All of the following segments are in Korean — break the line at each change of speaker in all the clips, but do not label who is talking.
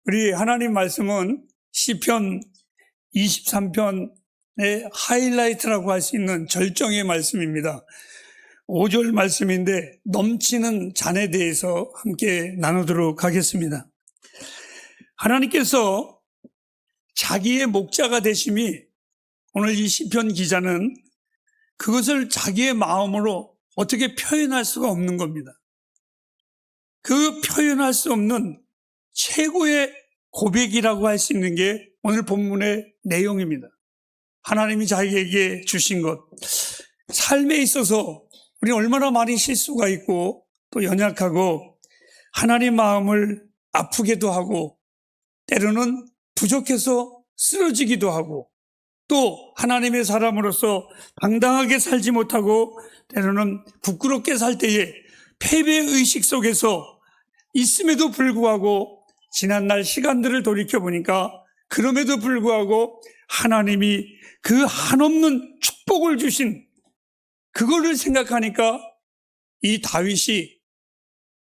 우리 하나님 말씀은 시편 23편의 하이라이트라고 할 수 있는 절정의 말씀입니다. 5절 말씀인데 넘치는 잔에 대해서 함께 나누도록 하겠습니다. 하나님께서 자기의 목자가 되심이, 오늘 이 시편 기자는 그것을 자기의 마음으로 어떻게 표현할 수가 없는 겁니다. 그 표현할 수 없는 최고의 고백이라고 할 수 있는 게 오늘 본문의 내용입니다. 하나님이 자기에게 주신 것, 삶에 있어서 우리 얼마나 많이 실수가 있고 또 연약하고 하나님 마음을 아프게도 하고 때로는 부족해서 쓰러지기도 하고 또 하나님의 사람으로서 당당하게 살지 못하고 때로는 부끄럽게 살 때에 패배의식 속에서 있음에도 불구하고 지난날 시간들을 돌이켜보니까 그럼에도 불구하고 하나님이 그 한없는 축복을 주신 그거를 생각하니까 이 다윗이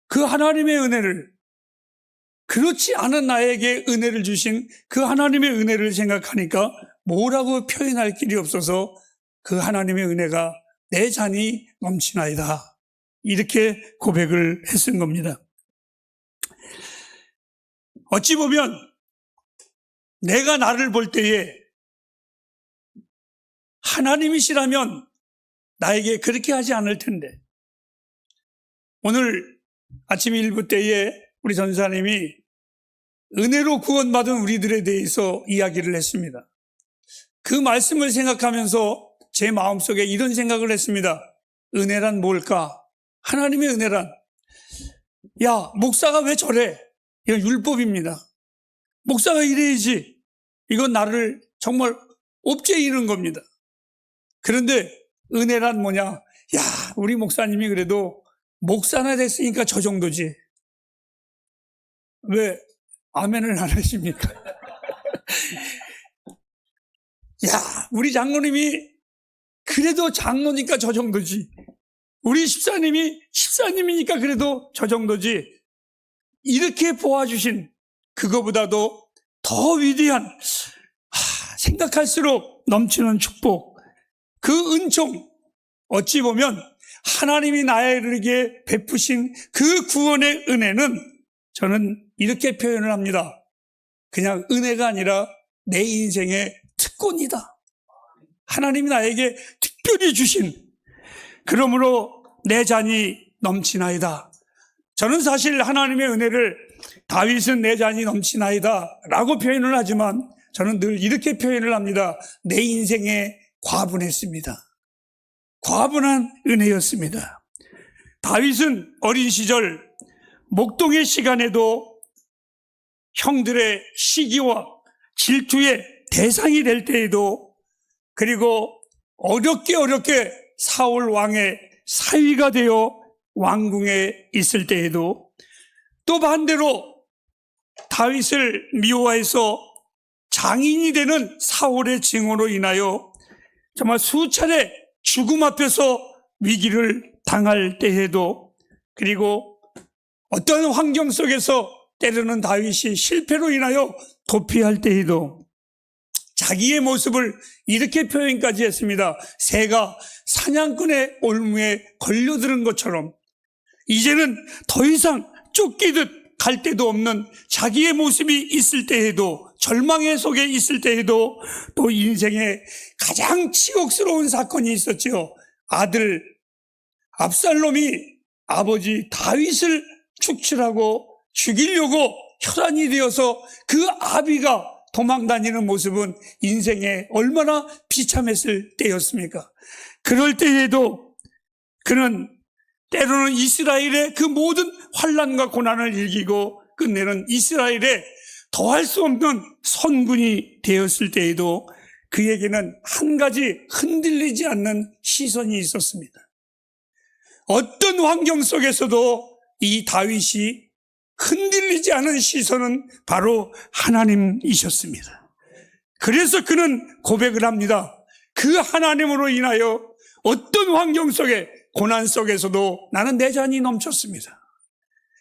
그 하나님의 은혜를, 그렇지 않은 나에게 은혜를 주신 그 하나님의 은혜를 생각하니까 뭐라고 표현할 길이 없어서 그 하나님의 은혜가 내 잔이 넘치나이다, 이렇게 고백을 했은 겁니다. 어찌 보면 내가 나를 볼 때에 하나님이시라면 나에게 그렇게 하지 않을 텐데, 오늘 아침 일부 때에 우리 전사님이 은혜로 구원받은 우리들에 대해서 이야기를 했습니다. 그 말씀을 생각하면서 제 마음속에 이런 생각을 했습니다. 은혜란 뭘까? 하나님의 은혜란, 야, 목사가 왜 저래? 이건 율법입니다. 목사가 이래야지. 이건 나를 정말 옵죄이는 겁니다. 그런데 은혜란 뭐냐? 야, 우리 목사님이 그래도 목사나 됐으니까 저 정도지. 왜 아멘을 안 하십니까? 야, 우리 장로님이 그래도 장로니까 저 정도지. 우리 집사님이 집사님이니까 그래도 저 정도지. 이렇게 보아주신 그거보다도 더 위대한, 생각할수록 넘치는 축복, 그 은총, 어찌 보면 하나님이 나에게 베푸신 그 구원의 은혜는 저는 이렇게 표현을 합니다. 그냥 은혜가 아니라 내 인생의 특권이다. 하나님이 나에게 특별히 주신, 그러므로 내 잔이 넘치나이다. 저는 사실 하나님의 은혜를 다윗은 내 잔이 넘치나이다 라고 표현을 하지만 저는 늘 이렇게 표현을 합니다. 내 인생에 과분했습니다. 과분한 은혜였습니다. 다윗은 어린 시절 목동의 시간에도 형들의 시기와 질투의 대상이 될 때에도, 그리고 어렵게 사울 왕의 사위가 되어 왕궁에 있을 때에도, 또 반대로 다윗을 미워해서 장인이 되는 사울의 증오로 인하여 정말 수차례 죽음 앞에서 위기를 당할 때에도, 그리고 어떤 환경 속에서 때로는 다윗이 실패로 인하여 도피할 때에도 자기의 모습을 이렇게 표현까지 했습니다. 새가 사냥꾼의 올무에 걸려드는 것처럼 이제는 더 이상 쫓기듯 갈 데도 없는 자기의 모습이 있을 때에도, 절망의 속에 있을 때에도, 또 인생에 가장 치욕스러운 사건이 있었죠. 아들 압살롬이 아버지 다윗을 축출하고 죽이려고 혈안이 되어서 그 아비가 도망다니는 모습은 인생에 얼마나 비참했을 때였습니까? 그럴 때에도 그는 때로는 이스라엘의 그 모든 환난과 고난을 이기고 끝내는 이스라엘의 더할 수 없는 선군이 되었을 때에도 그에게는 한 가지 흔들리지 않는 시선이 있었습니다. 어떤 환경 속에서도 이 다윗이 흔들리지 않은 시선은 바로 하나님이셨습니다. 그래서 그는 고백을 합니다. 그 하나님으로 인하여 어떤 환경 속에, 고난 속에서도 나는 내 잔이 넘쳤습니다.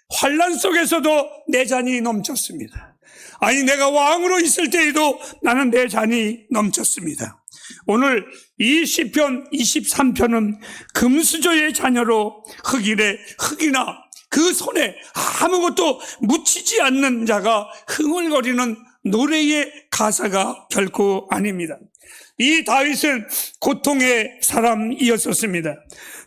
환난 속에서도 내 잔이 넘쳤습니다. 아니, 내가 왕으로 있을 때에도 나는 내 잔이 넘쳤습니다. 오늘 이 시편 23편은 금수저의 자녀로 흙이래, 흙이나 그 손에 아무것도 묻히지 않는 자가 흥얼거리는 노래의 가사가 결코 아닙니다. 이 다윗은 고통의 사람이었었습니다.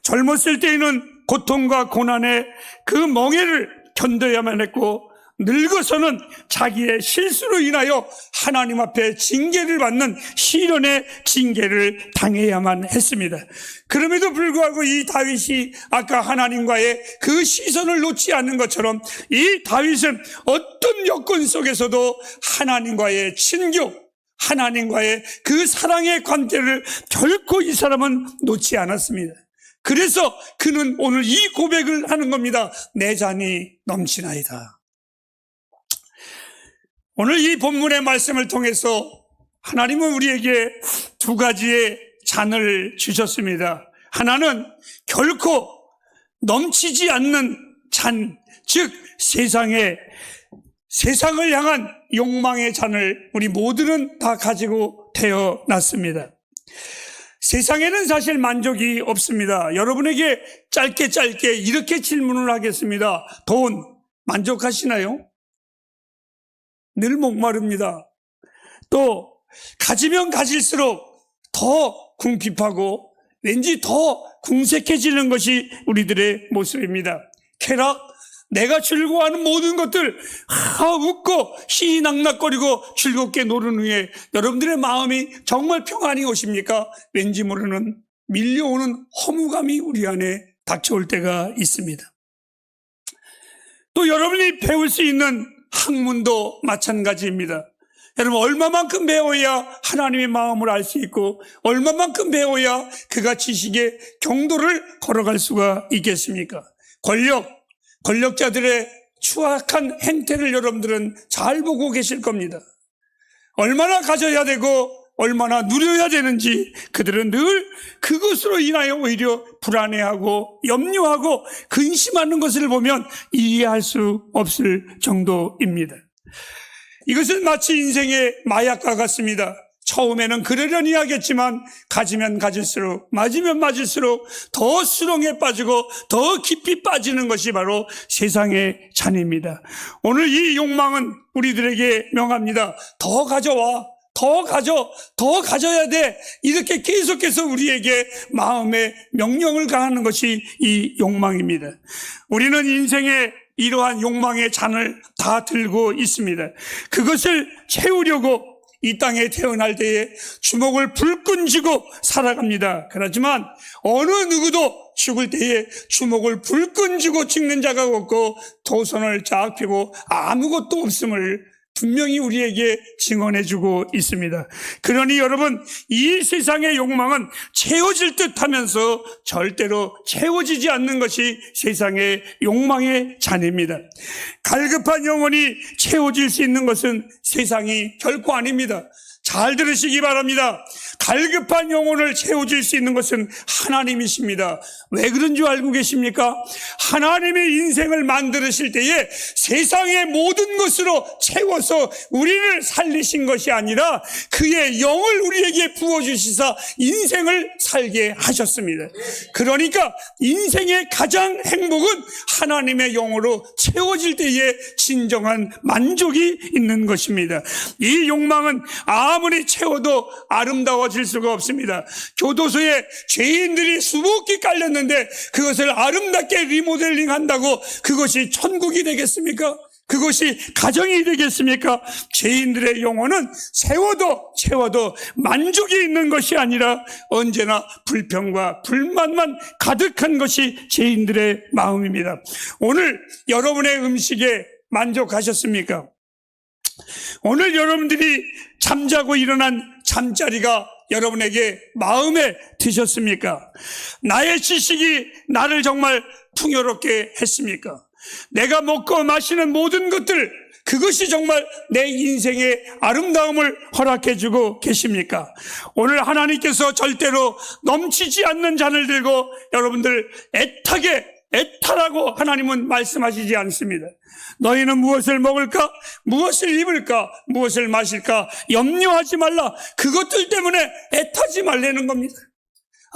젊었을 때에는 고통과 고난의 그 멍에를 견뎌야만 했고, 늙어서는 자기의 실수로 인하여 하나님 앞에 징계를 받는 시련의 징계를 당해야만 했습니다. 그럼에도 불구하고 이 다윗이 아까 하나님과의 그 시선을 놓지 않는 것처럼 이 다윗은 어떤 여건 속에서도 하나님과의 친교, 하나님과의 그 사랑의 관계를 결코 이 사람은 놓지 않았습니다. 그래서 그는 오늘 이 고백을 하는 겁니다. 내 잔이 넘치나이다. 오늘 이 본문의 말씀을 통해서 하나님은 우리에게 두 가지의 잔을 주셨습니다. 하나는 결코 넘치지 않는 잔, 즉 세상을 향한 욕망의 잔을 우리 모두는 다 가지고 태어났습니다. 세상에는 사실 만족이 없습니다. 여러분에게 짧게 이렇게 질문을 하겠습니다. 돈 만족하시나요? 늘 목마릅니다. 또 가지면 가질수록 더 궁핍하고 왠지 더 궁색해지는 것이 우리들의 모습입니다. 쾌락, 내가 즐거워하는 모든 것들 웃고 희희낙낙거리고 즐겁게 노는 후에 여러분들의 마음이 정말 평안이 오십니까? 왠지 모르는 밀려오는 허무감이 우리 안에 닥쳐올 때가 있습니다. 또 여러분이 배울 수 있는 학문도 마찬가지입니다. 여러분, 얼마만큼 배워야 하나님의 마음을 알 수 있고 얼마만큼 배워야 그가 지식의 경도를 걸어갈 수가 있겠습니까? 권력자들의 추악한 행태를 여러분들은 잘 보고 계실 겁니다. 얼마나 가져야 되고 얼마나 누려야 되는지 그들은 늘 그것으로 인하여 오히려 불안해하고 염려하고 근심하는 것을 보면 이해할 수 없을 정도입니다. 이것은 마치 인생의 마약과 같습니다. 처음에는 그러려니 하겠지만 가지면 가질수록, 맞으면 맞을수록 더 수렁에 빠지고 더 깊이 빠지는 것이 바로 세상의 잔입니다. 오늘 이 욕망은 우리들에게 명합니다. 더 가져와, 더 가져야 돼. 이렇게 계속해서 우리에게 마음의 명령을 가하는 것이 이 욕망입니다. 우리는 인생의 이러한 욕망의 잔을 다 들고 있습니다. 그것을 채우려고 이 땅에 태어날 때에 주먹을 불끈 쥐고 살아갑니다. 그렇지만 어느 누구도 죽을 때에 주먹을 불끈 쥐고 죽는 자가 없고 두 손을 쫙 펴고 아무것도 없음을 분명히 우리에게 증언해주고 있습니다. 그러니 여러분, 이 세상의 욕망은 채워질 듯 하면서 절대로 채워지지 않는 것이 세상의 욕망의 잔입니다. 갈급한 영혼이 채워질 수 있는 것은 세상이 결코 아닙니다. 잘 들으시기 바랍니다. 갈급한 영혼을 채워줄 수 있는 것은 하나님이십니다. 왜 그런 줄 알고 계십니까? 하나님의 인생을 만드실 때에 세상의 모든 것으로 채워서 우리를 살리신 것이 아니라 그의 영을 우리에게 부어주시사 인생을 살게 하셨습니다. 그러니까 인생의 가장 행복은 하나님의 영으로 채워질 때에 진정한 만족이 있는 것입니다. 이 욕망은 아무리 채워도 아름다워질 수가 없습니다. 교도소에 죄인들이 수북히 깔렸는데 그것을 아름답게 리모델링 한다고 그것이 천국이 되겠습니까? 그것이 가정이 되겠습니까? 죄인들의 영혼은 채워도 만족이 있는 것이 아니라 언제나 불평과 불만만 가득한 것이 죄인들의 마음입니다. 오늘 여러분의 음식에 만족하셨습니까? 오늘 여러분들이 잠자고 일어난 잠자리가 여러분에게 마음에 드셨습니까? 나의 지식이 나를 정말 풍요롭게 했습니까? 내가 먹고 마시는 모든 것들, 그것이 정말 내 인생의 아름다움을 허락해주고 계십니까? 오늘 하나님께서 절대로 넘치지 않는 잔을 들고 여러분들 애타게 애타라고 하나님은 말씀하시지 않습니다. 너희는 무엇을 먹을까? 무엇을 입을까? 무엇을 마실까? 염려하지 말라. 그것들 때문에 애타지 말라는 겁니다.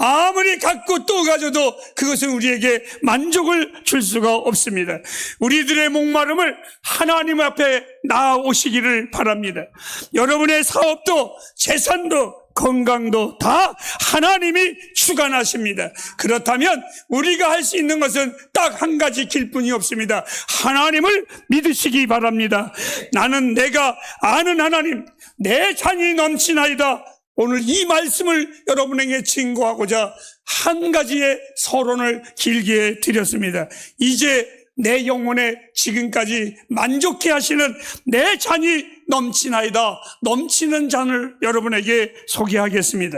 아무리 갖고 또 가져도 그것은 우리에게 만족을 줄 수가 없습니다. 우리들의 목마름을 하나님 앞에 나아오시기를 바랍니다. 여러분의 사업도 재산도 건강도 다 하나님이 주관하십니다. 그렇다면 우리가 할 수 있는 것은 딱 한 가지 길뿐이 없습니다. 하나님을 믿으시기 바랍니다. 나는 내가 아는 하나님, 내 잔이 넘치나이다. 오늘 이 말씀을 여러분에게 증거하고자 한 가지의 서론을 길게 드렸습니다. 이제 내 영혼에 지금까지 만족해 하시는 내 잔이 넘치나이다. 넘치는 잔을 여러분에게 소개하겠습니다.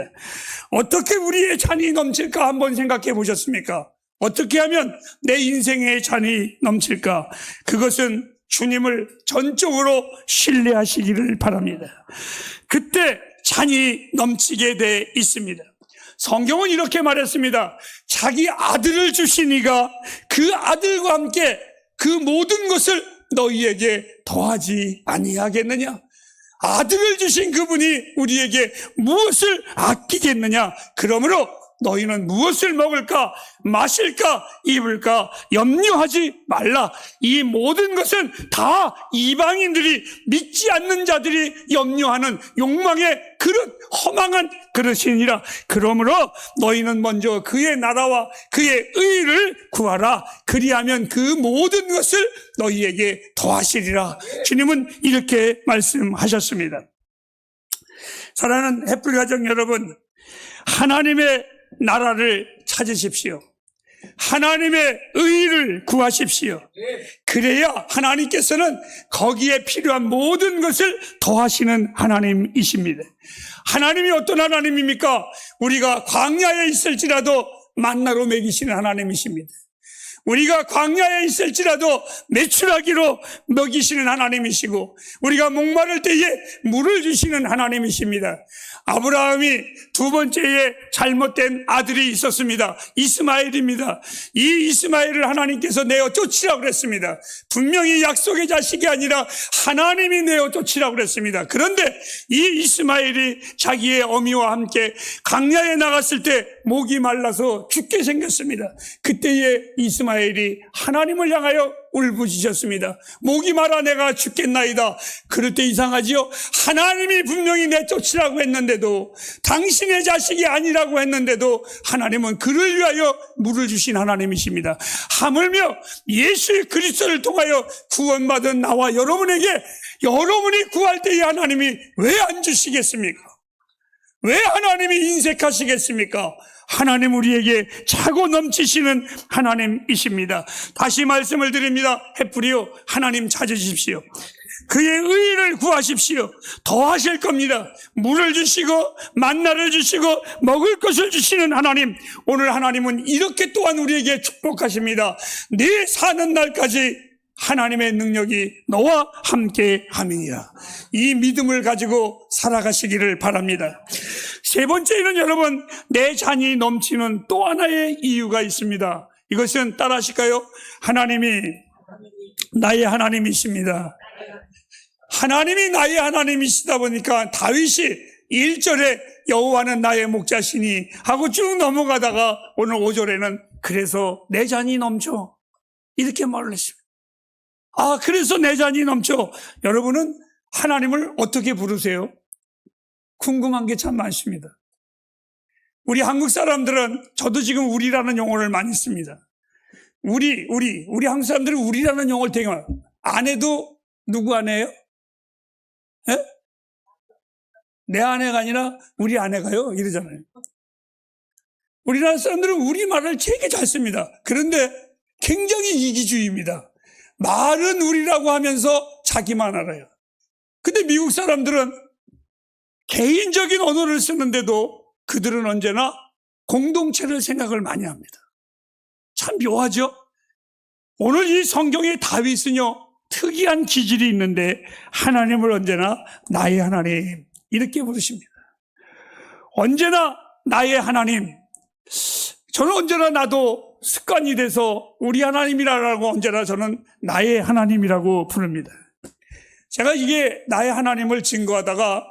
어떻게 우리의 잔이 넘칠까 한번 생각해 보셨습니까? 어떻게 하면 내 인생의 잔이 넘칠까? 그것은 주님을 전적으로 신뢰하시기를 바랍니다. 그때 잔이 넘치게 돼 있습니다. 성경은 이렇게 말했습니다. 자기 아들을 주시니가 그 아들과 함께 그 모든 것을 너희에게 더하지 아니하겠느냐? 아들을 주신 그분이 우리에게 무엇을 아끼겠느냐? 그러므로 너희는 무엇을 먹을까, 마실까, 입을까 염려하지 말라. 이 모든 것은 다 이방인들이, 믿지 않는 자들이 염려하는 욕망의 그릇, 허망한 그릇이니라. 그러므로 너희는 먼저 그의 나라와 그의 의를 구하라. 그리하면 그 모든 것을 너희에게 더하시리라. 주님은 이렇게 말씀하셨습니다. 사랑하는 햇불 가정 여러분, 하나님의 나라를 찾으십시오. 하나님의 의를 구하십시오. 그래야 하나님께서는 거기에 필요한 모든 것을 더하시는 하나님이십니다. 하나님이 어떤 하나님입니까? 우리가 광야에 있을지라도 만나로 먹이시는 하나님이십니다. 우리가 광야에 있을지라도 메추라기로 먹이시는 하나님이시고, 우리가 목마를 때에 물을 주시는 하나님이십니다. 아브라함이 두 번째에 잘못된 아들이 있었습니다. 이스마엘입니다. 이 이스마엘을 하나님께서 내어 쫓으라고 그랬습니다. 분명히 약속의 자식이 아니라 하나님이 내어 쫓으라고 그랬습니다. 그런데 이 이스마엘이 자기의 어미와 함께 광야에 나갔을 때 목이 말라서 죽게 생겼습니다. 그때에 이스마엘이 하나님을 향하여 울부짖었습니다. 목이 마라 내가 죽겠나이다. 그럴 때 이상하지요? 하나님이 분명히 내쫓으라고 했는데도, 당신의 자식이 아니라고 했는데도 하나님은 그를 위하여 물을 주신 하나님이십니다. 하물며 예수 그리스도를 통하여 구원받은 나와 여러분에게 여러분이 구할 때에 하나님이 왜 안 주시겠습니까? 왜 하나님이 인색하시겠습니까? 하나님 우리에게 차고 넘치시는 하나님이십니다. 다시 말씀을 드립니다. 햇불이요, 하나님 찾으십시오. 그의 의를 구하십시오. 더하실 겁니다. 물을 주시고 만나를 주시고 먹을 것을 주시는 하나님, 오늘 하나님은 이렇게 또한 우리에게 축복하십니다. 네 사는 날까지 하나님의 능력이 너와 함께 함이니라. 이 믿음을 가지고 살아가시기를 바랍니다. 세 번째는 여러분, 내 잔이 넘치는 또 하나의 이유가 있습니다. 이것은 따라하실까요? 하나님이 나의 하나님이십니다. 하나님이 나의 하나님이시다 보니까 다윗이 1절에 여호와는 나의 목자시니 하고 쭉 넘어가다가 오늘 5절에는 그래서 내 잔이 넘쳐 이렇게 말을 했습니다. 아, 그래서 내 잔이 넘쳐. 여러분은 하나님을 어떻게 부르세요? 궁금한 게 참 많습니다. 우리 한국 사람들은, 저도 지금 우리라는 용어를 많이 씁니다. 우리 한국 사람들은 우리라는 용어를 되게 많아요. 아내도 누구 아내예요? 예? 내 아내가 아니라 우리 아내가요? 이러잖아요. 우리나라 사람들은 우리 말을 되게 잘 씁니다. 그런데 굉장히 이기주의입니다. 말은 우리라고 하면서 자기만 알아요. 근데 미국 사람들은 개인적인 언어를 쓰는데도 그들은 언제나 공동체를 생각을 많이 합니다. 참 묘하죠? 오늘 이 성경의 다윗은요, 특이한 기질이 있는데 하나님을 언제나 나의 하나님 이렇게 부르십니다. 언제나 나의 하나님. 저는 언제나 나도 습관이 돼서 우리 하나님이라고 언제나 저는 나의 하나님이라고 부릅니다. 제가 이게 나의 하나님을 증거하다가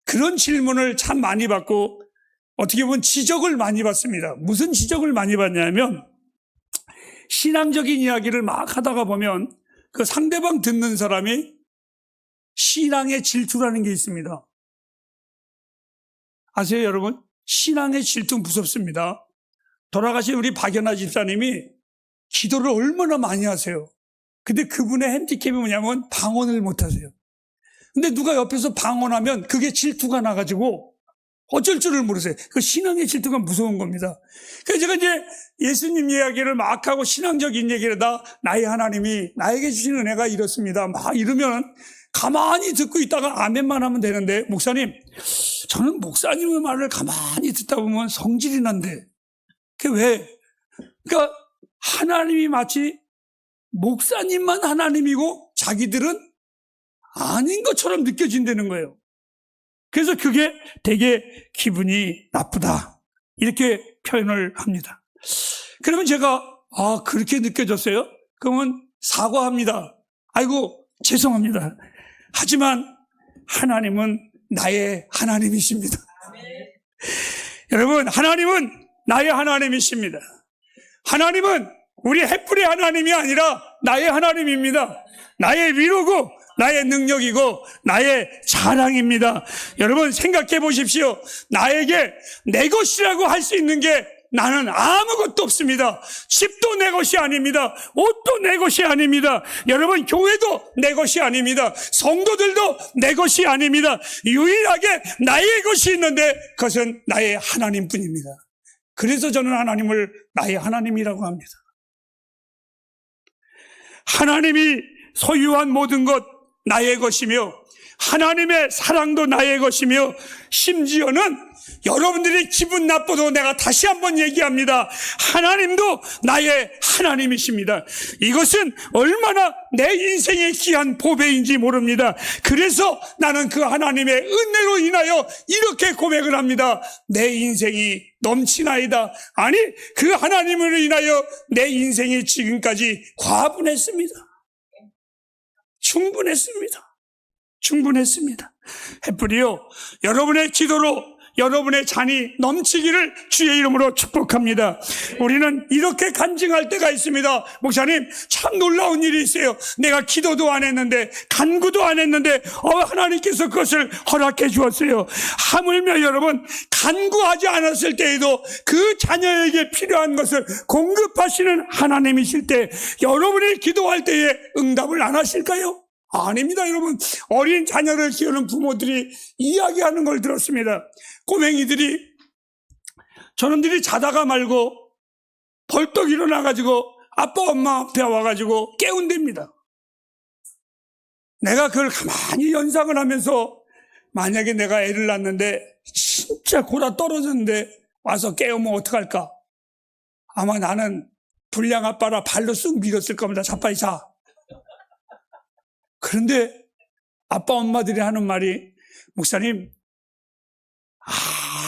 그런 질문을 참 많이 받고 어떻게 보면 지적을 많이 받습니다. 무슨 지적을 많이 받냐면 신앙적인 이야기를 막 하다가 보면 그 상대방 듣는 사람이 신앙의 질투라는 게 있습니다. 아세요, 여러분? 신앙의 질투 무섭습니다. 돌아가신 우리 박연아 집사님이 기도를 얼마나 많이 하세요. 근데 그분의 핸디캡이 뭐냐면 방언을 못 하세요. 근데 누가 옆에서 방언하면 그게 질투가 나가지고 어쩔 줄을 모르세요. 그 신앙의 질투가 무서운 겁니다. 그래서 제가 이제 예수님 이야기를 막 하고 신앙적인 얘기를 다 나의 하나님이 나에게 주신 은혜가 이렇습니다. 막 이러면 가만히 듣고 있다가 아멘만 하면 되는데, 목사님, 저는 목사님의 말을 가만히 듣다 보면 성질이 난데, 그게 왜? 그러니까 하나님이 마치 목사님만 하나님이고 자기들은 아닌 것처럼 느껴진다는 거예요. 그래서 그게 되게 기분이 나쁘다, 이렇게 표현을 합니다. 그러면 제가 그렇게 느껴졌어요? 그러면 사과합니다. 아이고 죄송합니다. 하지만 하나님은 나의 하나님이십니다. 여러분, 하나님은 나의 하나님이십니다. 하나님은 우리 햇불의 하나님이 아니라 나의 하나님입니다. 나의 위로고 나의 능력이고 나의 자랑입니다. 여러분 생각해 보십시오. 나에게 내 것이라고 할 수 있는 게 나는 아무것도 없습니다. 집도 내 것이 아닙니다. 옷도 내 것이 아닙니다. 여러분, 교회도 내 것이 아닙니다. 성도들도 내 것이 아닙니다. 유일하게 나의 것이 있는데 그것은 나의 하나님뿐입니다. 그래서 저는 하나님을 나의 하나님이라고 합니다. 하나님이 소유한 모든 것 나의 것이며 하나님의 사랑도 나의 것이며 심지어는 여러분들이 기분 나빠도 내가 다시 한번 얘기합니다. 하나님도 나의 하나님이십니다. 이것은 얼마나 내 인생의 귀한 보배인지 모릅니다. 그래서 나는 그 하나님의 은혜로 인하여 이렇게 고백을 합니다. 내 인생이 넘치나이다. 아니, 그 하나님으로 인하여 내 인생이 지금까지 과분했습니다. 충분했습니다. 햇불이요, 여러분의 기도로 여러분의 잔이 넘치기를 주의 이름으로 축복합니다. 우리는 이렇게 간증할 때가 있습니다. 목사님, 참 놀라운 일이 있어요. 내가 기도도 안 했는데, 간구도 안 했는데 하나님께서 그것을 허락해 주었어요. 하물며 여러분, 간구하지 않았을 때에도 그 자녀에게 필요한 것을 공급하시는 하나님이실 때 여러분이 기도할 때에 응답을 안 하실까요? 아닙니다. 여러분, 어린 자녀를 키우는 부모들이 이야기하는 걸 들었습니다. 꼬맹이들이 저놈들이 자다가 말고 벌떡 일어나가지고 아빠 엄마 앞에 와가지고 깨운답니다. 내가 그걸 가만히 연상을 하면서 만약에 내가 애를 낳는데 진짜 골아 떨어졌는데 와서 깨우면 어떡할까? 아마 나는 불량 아빠라 발로 쑥 밀었을 겁니다. 자빠리 자. 그런데 아빠 엄마들이 하는 말이, 목사님,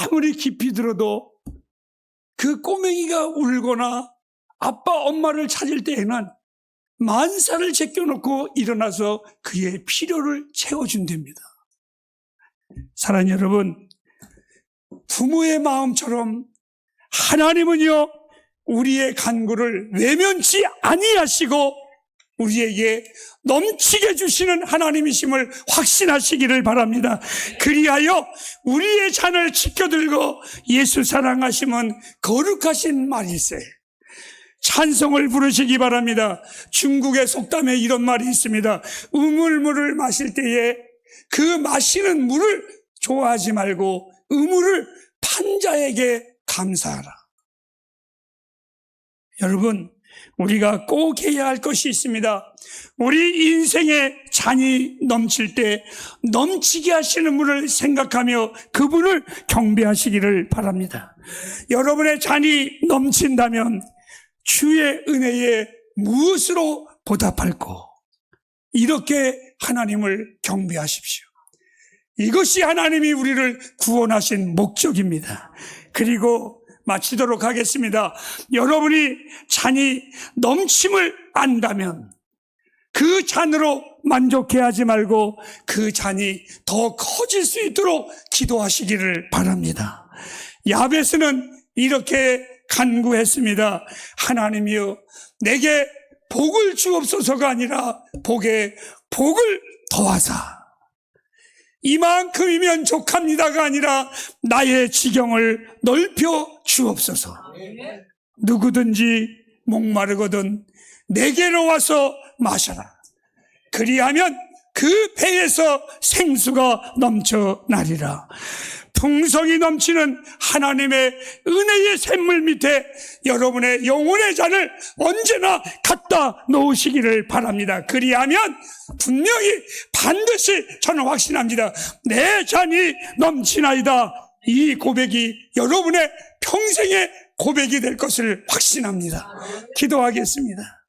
아무리 깊이 들어도 그 꼬맹이가 울거나 아빠 엄마를 찾을 때에는 만사를 제껴놓고 일어나서 그의 필요를 채워준답니다. 사랑하는 여러분, 부모의 마음처럼 하나님은요, 우리의 간구를 외면치 아니하시고 우리에게 넘치게 주시는 하나님이심을 확신하시기를 바랍니다. 그리하여 우리의 잔을 지켜들고 예수 사랑하심은 거룩하신 말일세. 찬송을 부르시기 바랍니다. 중국의 속담에 이런 말이 있습니다. 우물물을 마실 때에 그 마시는 물을 좋아하지 말고 우물을 판 자에게 감사하라. 여러분, 우리가 꼭 해야 할 것이 있습니다. 우리 인생에 잔이 넘칠 때 넘치게 하시는 분을 생각하며 그분을 경배하시기를 바랍니다. 여러분의 잔이 넘친다면 주의 은혜에 무엇으로 보답할꼬? 이렇게 하나님을 경배하십시오. 이것이 하나님이 우리를 구원하신 목적입니다. 그리고 마치도록 하겠습니다. 여러분이 잔이 넘침을 안다면 그 잔으로 만족해하지 말고 그 잔이 더 커질 수 있도록 기도하시기를 바랍니다. 야베스는 이렇게 간구했습니다. 하나님이여, 내게 복을 주옵소서가 아니라 복에 복을 더하사 이만큼이면 족합니다가 아니라 나의 지경을 넓혀 주옵소서. 누구든지 목마르거든 내게로 와서 마셔라. 그리하면 그 배에서 생수가 넘쳐나리라. 풍성이 넘치는 하나님의 은혜의 샘물 밑에 여러분의 영혼의 잔을 언제나 갖다 놓으시기를 바랍니다. 그리하면 분명히 반드시 저는 확신합니다. 내 잔이 넘치나이다. 이 고백이 여러분의 평생의 고백이 될 것을 확신합니다. 기도하겠습니다.